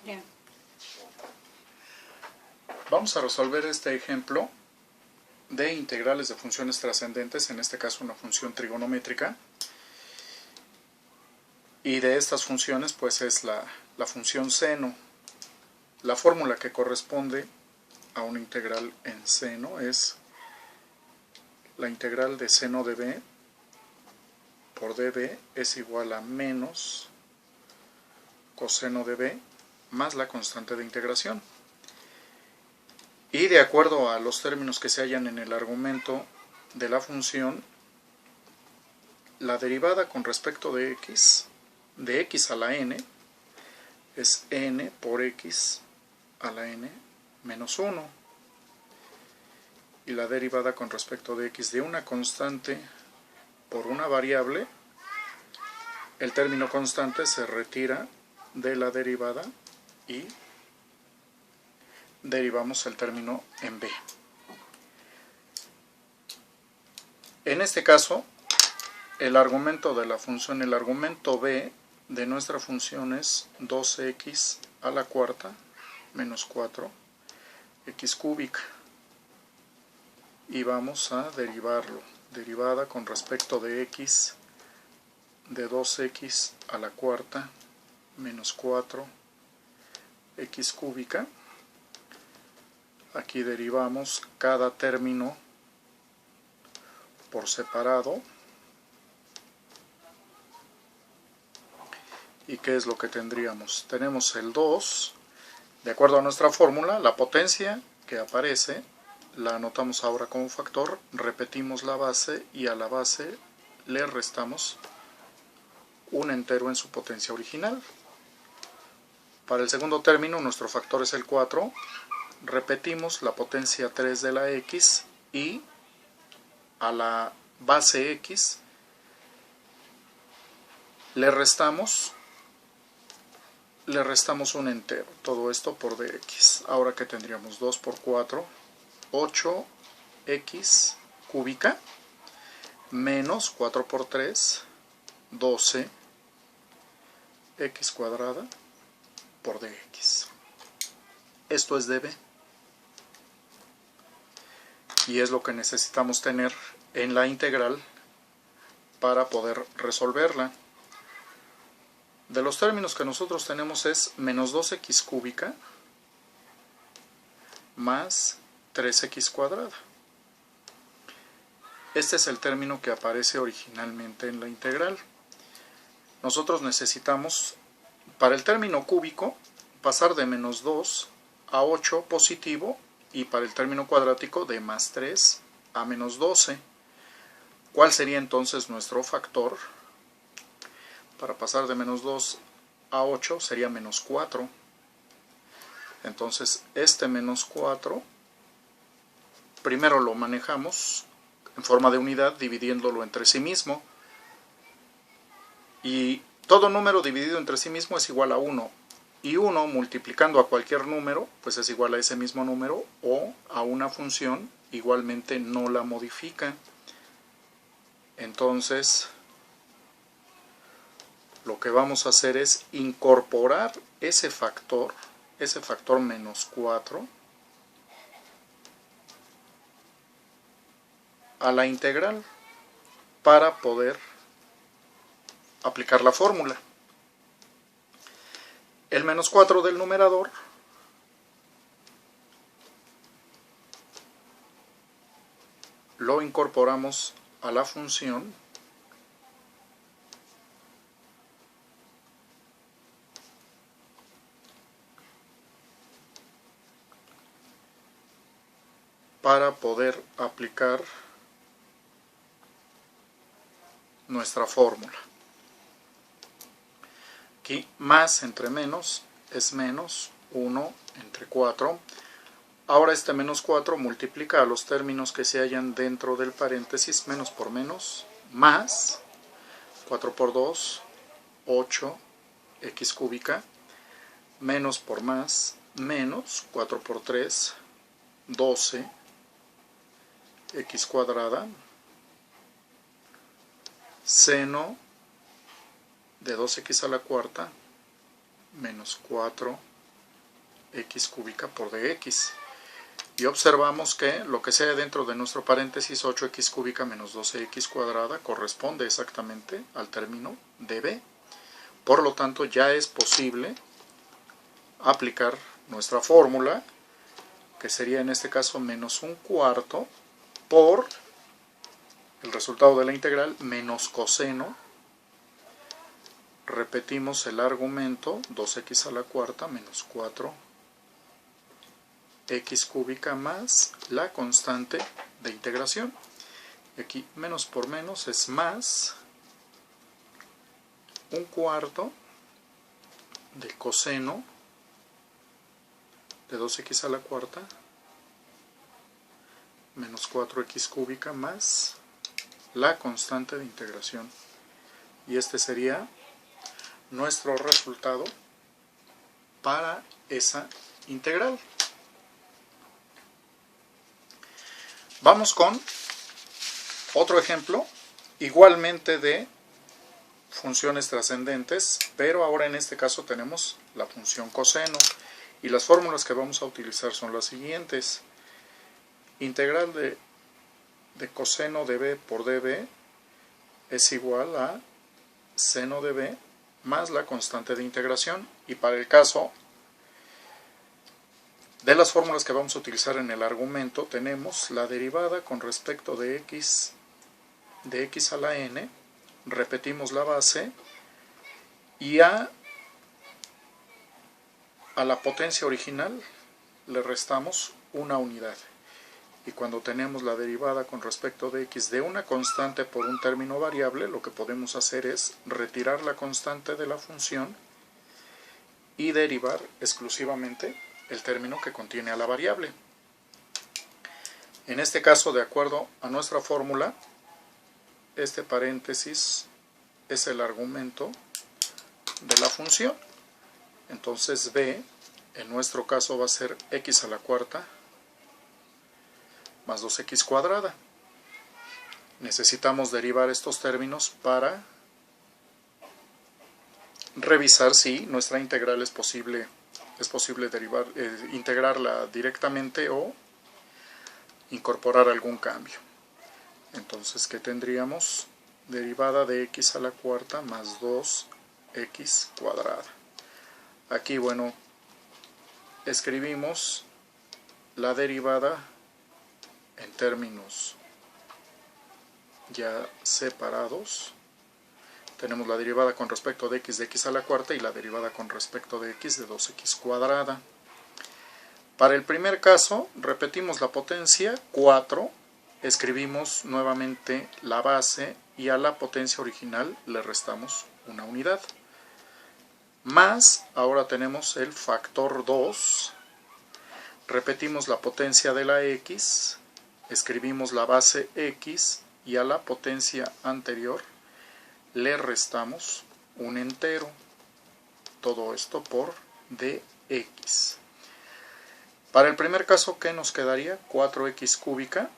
Bien. Vamos a resolver este ejemplo de integrales de funciones trascendentes, en este caso una función trigonométrica. Y de estas funciones pues es la función seno. La fórmula que corresponde a una integral en seno es la integral de seno de b por db es igual a menos coseno de b más la constante de integración. Y de acuerdo a los términos que se hallan en el argumento de la función, la derivada con respecto de x a la n, es n por x a la n menos 1. Y la derivada con respecto de x de una constante por una variable, el término constante se retira de la derivada y derivamos el término en b. En este caso, el argumento de la función, el argumento b de nuestra función es 2x a la cuarta menos 4 x cúbica. Y vamos a derivarlo. Derivada con respecto de x de 2x a la cuarta menos 4 x cúbica. Aquí derivamos cada término por separado. ¿Y qué es lo que tendríamos? Tenemos el 2, de acuerdo a nuestra fórmula, la potencia que aparece, la anotamos ahora como factor, repetimos la base y a la base le restamos un entero en su potencia original. Para el segundo término, nuestro factor es el 4, repetimos la potencia 3 de la x y a la base x le restamos un entero, todo esto por dx. Ahora que tendríamos 2 por 4, 8x cúbica, menos 4 por 3, 12 x cuadrada por dx. Esto es db. Y es lo que necesitamos tener en la integral para poder resolverla. De los términos que nosotros tenemos es menos 2x cúbica más 3x cuadrada. Este es el término que aparece originalmente en la integral. Nosotros necesitamos, para el término cúbico, pasar de menos 2 a 8 positivo y para el término cuadrático de más 3 a menos 12. ¿Cuál sería entonces nuestro factor? Para pasar de menos 2 a 8 sería menos 4. Entonces este menos 4, primero lo manejamos en forma de unidad dividiéndolo entre sí mismo. Y todo número dividido entre sí mismo es igual a 1. Y 1 multiplicando a cualquier número, pues es igual a ese mismo número o a una función, igualmente no la modifica. Entonces lo que vamos a hacer es incorporar ese factor menos 4, a la integral para poder aplicar la fórmula. El menos 4 del numerador lo incorporamos a la función para poder aplicar nuestra fórmula. Aquí más entre menos es menos 1 entre 4. Ahora este menos 4 multiplica a los términos que se hallan dentro del paréntesis, menos por menos, más 4 por 2, 8 x cúbica, menos por más, menos 4 por 3, 12 x cuadrada, seno de 2x a la cuarta menos 4 x cúbica por dx. Y observamos que lo que sea dentro de nuestro paréntesis 8x cúbica menos 12x cuadrada corresponde exactamente al término db. Por lo tanto, ya es posible aplicar nuestra fórmula, que sería en este caso menos un cuarto por el resultado de la integral menos coseno. Repetimos el argumento, 2x a la cuarta menos 4x cúbica más la constante de integración. Aquí menos por menos es más un cuarto de coseno de 2x a la cuarta menos 4x cúbica más la constante de integración. Y este sería nuestro resultado para esa integral. Vamos con otro ejemplo, igualmente de funciones trascendentes, pero ahora en este caso tenemos la función coseno. Y las fórmulas que vamos a utilizar son las siguientes. Integral de coseno de b por db es igual a seno de b más la constante de integración. Y para el caso de las fórmulas que vamos a utilizar en el argumento, tenemos la derivada con respecto de x a la n, repetimos la base, y a la potencia original le restamos una unidad. Y cuando tenemos la derivada con respecto de x de una constante por un término variable, lo que podemos hacer es retirar la constante de la función y derivar exclusivamente el término que contiene a la variable. En este caso, de acuerdo a nuestra fórmula, este paréntesis es el argumento de la función. Entonces b, en nuestro caso, va a ser x a la cuarta más 2x cuadrada. Necesitamos derivar estos términos para revisar si nuestra integral es posible integrarla directamente o incorporar algún cambio. Entonces, ¿qué tendríamos? Derivada de x a la cuarta más 2x cuadrada. Aquí, bueno, escribimos la derivada en términos ya separados. Tenemos la derivada con respecto de x a la cuarta y la derivada con respecto de x de 2x cuadrada. Para el primer caso, repetimos la potencia, 4, escribimos nuevamente la base y a la potencia original le restamos una unidad. Más, ahora tenemos el factor 2, repetimos la potencia de la x, escribimos la base x y a la potencia anterior le restamos un entero. Todo esto por dx. Para el primer caso, ¿qué nos quedaría? 4x cúbica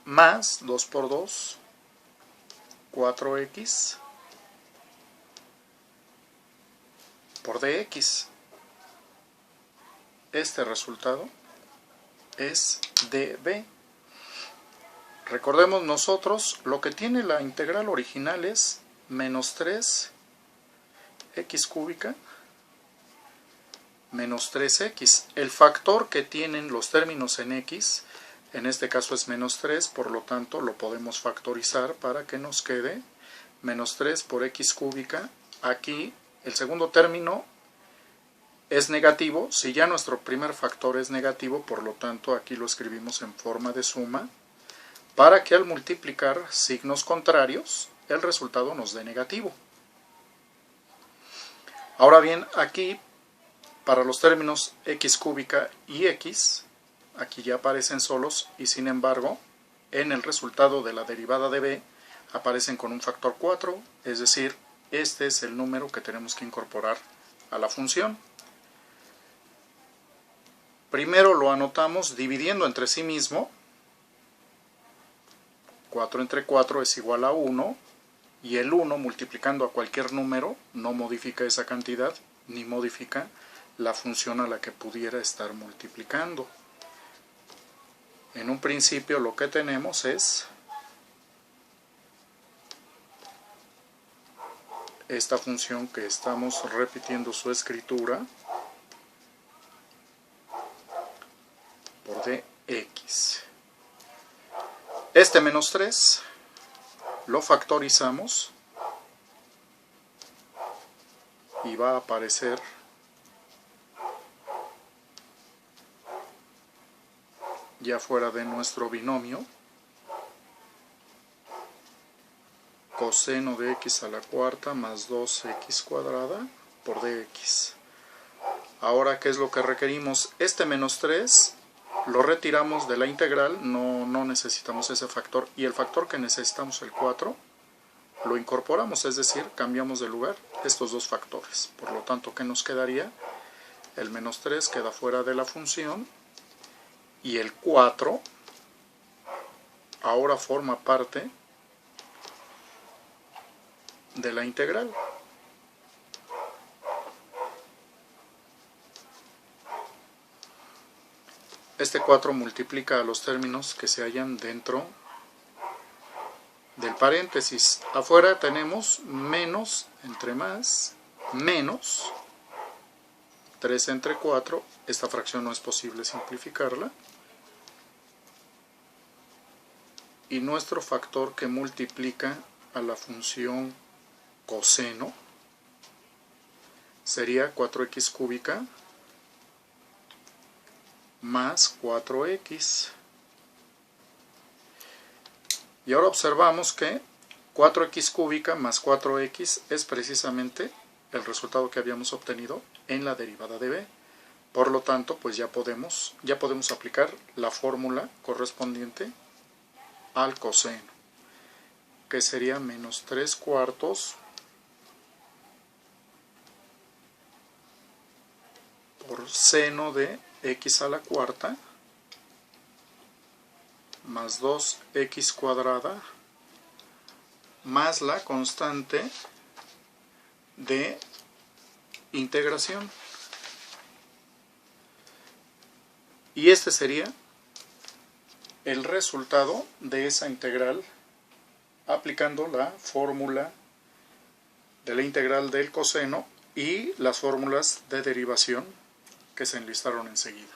más 2 por 2, 4x por dx. Este resultado es db. Recordemos nosotros, lo que tiene la integral original es menos 3x cúbica menos 3x. El factor que tienen los términos en x, en este caso es menos 3, por lo tanto lo podemos factorizar para que nos quede menos 3 por x cúbica. Aquí el segundo término es negativo. Si ya nuestro primer factor es negativo, por lo tanto aquí lo escribimos en forma de suma, para que al multiplicar signos contrarios el resultado nos dé negativo. Ahora bien, aquí para los términos x cúbica y x, aquí ya aparecen solos y sin embargo en el resultado de la derivada de b aparecen con un factor 4, es decir, este es el número que tenemos que incorporar a la función. Primero lo anotamos dividiendo entre sí mismo. 4 entre 4 es igual a 1, y el 1 multiplicando a cualquier número no modifica esa cantidad, ni modifica la función a la que pudiera estar multiplicando. En un principio lo que tenemos es esta función que estamos repitiendo su escritura por dx. Este menos 3 lo factorizamos y va a aparecer ya fuera de nuestro binomio coseno de x a la cuarta más 2x cuadrada por dx. Ahora, ¿qué es lo que requerimos? Este menos 3 lo retiramos de la integral, no necesitamos ese factor, y el factor que necesitamos, el 4, lo incorporamos, es decir, cambiamos de lugar estos dos factores. Por lo tanto, ¿qué nos quedaría? El menos 3 queda fuera de la función y el 4 ahora forma parte de la integral. Este 4 multiplica a los términos que se hallan dentro del paréntesis. Afuera tenemos menos entre más, menos 3 entre 4. Esta fracción no es posible simplificarla. Y nuestro factor que multiplica a la función coseno sería 4x cúbica más 4x. Y ahora observamos que 4x cúbica más 4x es precisamente el resultado que habíamos obtenido en la derivada de b. Por lo tanto, pues ya podemos aplicar la fórmula correspondiente al coseno, que sería menos 3 cuartos por seno de x a la cuarta más 2x cuadrada más la constante de integración. Y este sería el resultado de esa integral aplicando la fórmula de la integral del coseno y las fórmulas de derivación que se enlistaron enseguida.